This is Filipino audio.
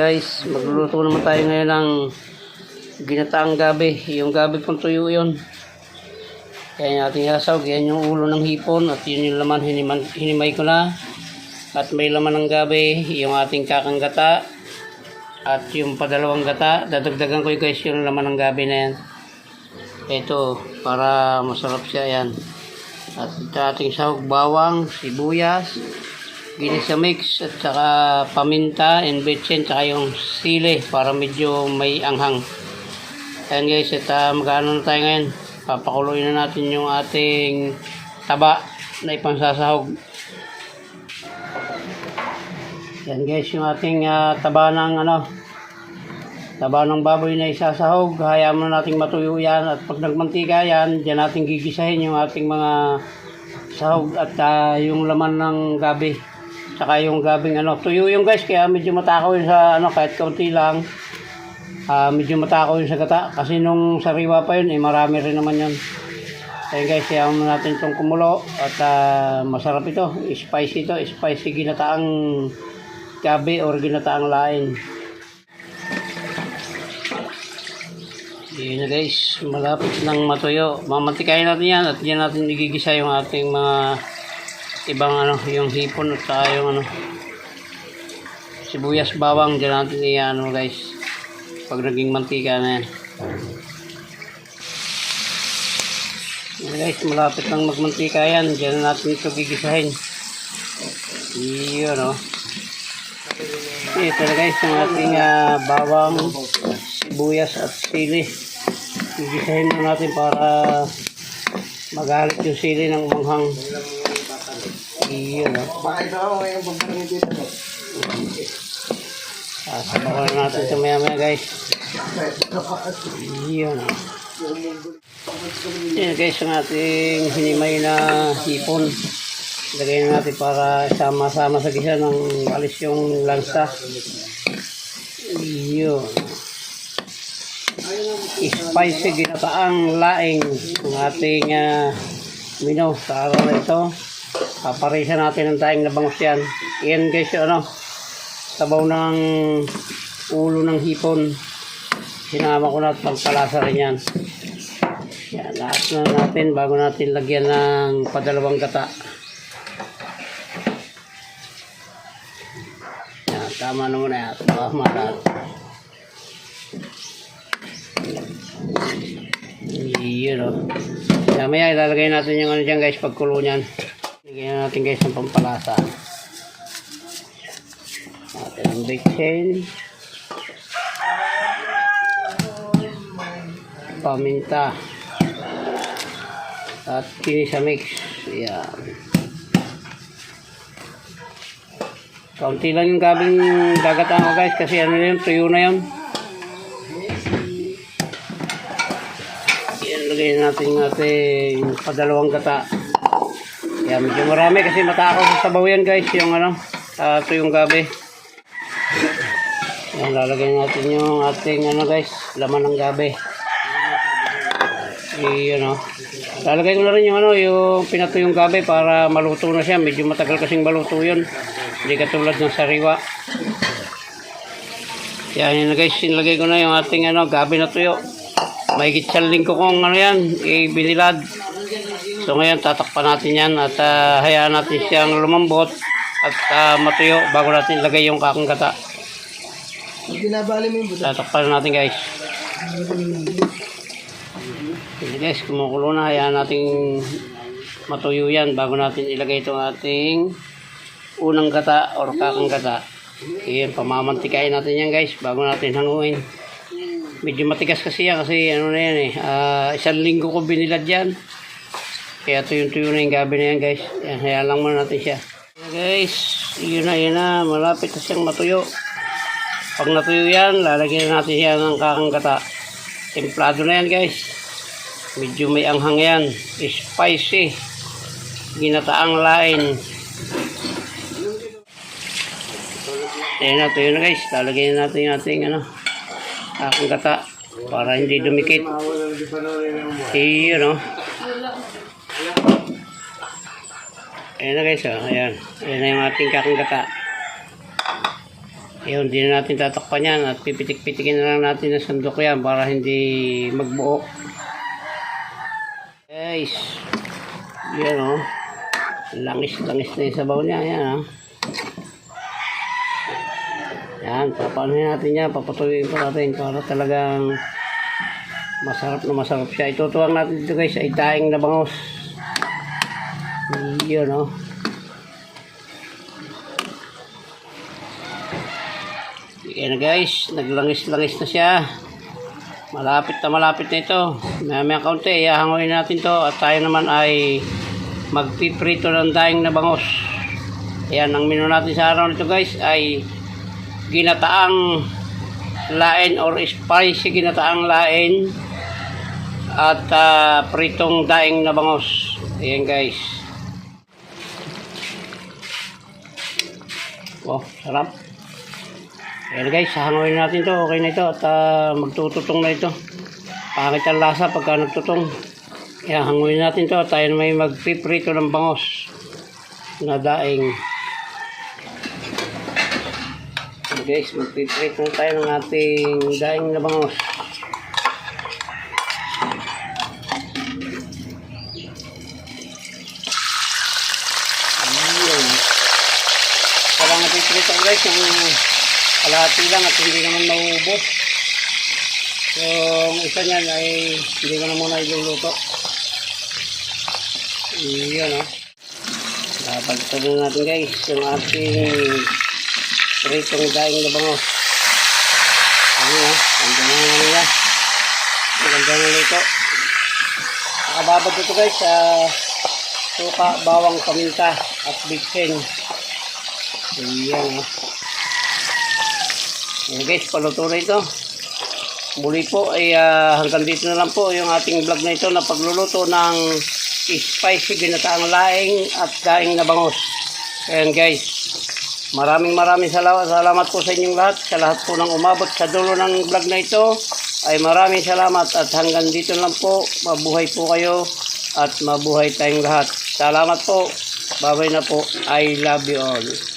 guys, magluluto naman tayo ngayon ng ginataang gabi. Yung gabi pong tuyo yun. Kaya yung ating hasawag, yan yung ulo ng hipon at yun yung laman, hinimay ko na. At may laman ng gabi, yung ating kakang gata at yung padalawang gata. Dadagdagan ko guys yung laman ng gabi na yan. Ito, para masarap siya yan. At ito ating sahog, bawang, sibuyas, ginisa mix at saka paminta and betchin saka yung sili para medyo may anghang. Ayan guys, at magkano na tayo ngayon, papakuluin na natin yung ating taba na ipangsasahog. Ayan guys, yung ating taba ng baboy na isasahog. Hayaan mo nating matuyo yan at pag nagmantika yan, dyan natin gigisahin yung ating mga sahog at yung laman ng gabi. Saka yung gabing tuyo yung guys, kaya medyo matakaw yun sa kahit kaunti lang. Medyo matakaw yun sa gata kasi nung sariwa pa yun marami rin naman yun. Ayun guys, hayaan mo natin itong kumulo at masarap ito, spicy ginataang gabi or ginataang laing. Yun na guys, malapit nang matuyo. Mamantikain natin yan at diyan natin igigisa yung ating mga ibang yung hipon at saka yung sibuyas, bawang. Diyan natin guys, pag naging mantika na yan. Yun guys, malapit nang magmantika yan. Diyan natin ito gigisahin. Yun ito na guys, yung ating bawang, sibuyas at sili. Gigisahin na natin para magalit yung sili ng manghang. Iyon sabakan na natin ito maya guys. Iyon yan guys, yung ating hinimay na hipon. Lagay na natin para sama-sama sa gisa ng alis yung lansa. Iyon, spicy ginataang laing ng ating mino sa araw na ito. Paparisa natin ang taing nabangos yan. Iyan guys yung sabaw ng ulo ng hipon. Sinama ko na at pagpalasa rin yan. Yan, lahat na natin bago natin lagyan ng padalawang gata. Yan, tama na muna yan. Tama lahat. Iyon maya ilalagay natin yung dyan guys pagkulo nyan. Lagyan natin guys ng pampalasa. Natin ang betchin, paminta at ginisa mix. Yan, kaunti lang yung gabing gagataan ko guys kasi yun, tuyo na yun. Yan, lagyan natin yung ating padalawang gata. Yan, medyo marami kasi matakaw sa sabaw yan guys, yung tuyong gabi. Yan, lalagyan natin yung ating guys, laman ng gabi. Iyon lalagay ko na rin yung pinatuyong gabi para maluto na siya. Medyo matagal kasing maluto yun, hindi katulad ng sariwa. Yan, yun guys, nilagay ko na yung ating gabi na tuyo. May gitsaling ko kung yan, ibinilad. So ngayon tatakpan natin yan at hayaan natin siyang lumambot at matuyo bago natin ilagay yung kakang gata. Tatakpan natin guys. Sige guys, kumukulo na, hayaan natin matuyo yan bago natin ilagay itong ating unang gata or kakang gata. Ayan, pamamantikain natin yan guys bago natin hanguin. Medyo matigas kasi yan kasi na yan isang linggo ko binilad yan. Kaya tuyo-tuyo na yung gabi na yan guys. Yan, hayaan lang muna natin siya. Guys, yun na, malapit na siyang matuyo. Pag natuyo yan, lalagyan natin siya ng kakang gata. Templado na yan guys. Medyo may anghang yan. Spicy ginataang laing. Ayan na, tuyo na guys. Lalagyan natin yung ating kakang gata para hindi dumikit. Yun Ayan na guys, ayan. Ayan na yung ating kakang gata. Ayun, hindi na natin tatakpan yan at pipitik-pitikin na lang natin ng sandok yan para hindi magbuo. Guys, yan o. Langis-langis na yung sabaw niya. Yan o. Yan, papanuhin natin yan. Papatuloyin po natin para talagang masarap na masarap siya. Itutuwang natin dito guys ay daing na bangos. Yun o. Yan na guys, naglangis-langis na siya. Malapit na ito. May kaunti, ihahanguin natin to at tayo naman ay magpiprito ng daing na bangos. Ayan, ang menu natin sa araw nito guys ay ginataang lain or spicy ginataang lain at pritong daing na bangos. Ayan guys. Oh, sarap. Ayan guys, hahanguin natin to. Okay na ito at magtututong na ito. Pangit ang lasa pagka nagtutong. Ayan, hanguin natin to. Tayo na may magpiprito ng bangos na daing. Ayan guys, magpiprito na tayo ng ating daing na bangos. Ayan. Parang napiprito guys yung kalahati lang at hindi naman mauubos. Yung isa niyan ay hindi ko na muna iluluto. Yun o. Pagtuloy natin guys yung ating pritong daing na bangos. Ano o. Ang ganda na nila. Ang ganda na nito. Nakababad ito guys sa suka, bawang, paminta at bitsin. Yan o. Ayan guys, paluto na ito. Muli po ay hanggang dito na lang po yung ating vlog na ito na pagluluto ng spicy ginataang laing at daing na bangos. Ayan guys, maraming salamat po sa inyong lahat. Sa lahat po ng umabot sa dulo ng vlog na ito ay maraming salamat at hanggang dito na lang po. Mabuhay po kayo at mabuhay tayong lahat. Salamat po. Bye-bye na po. I love you all.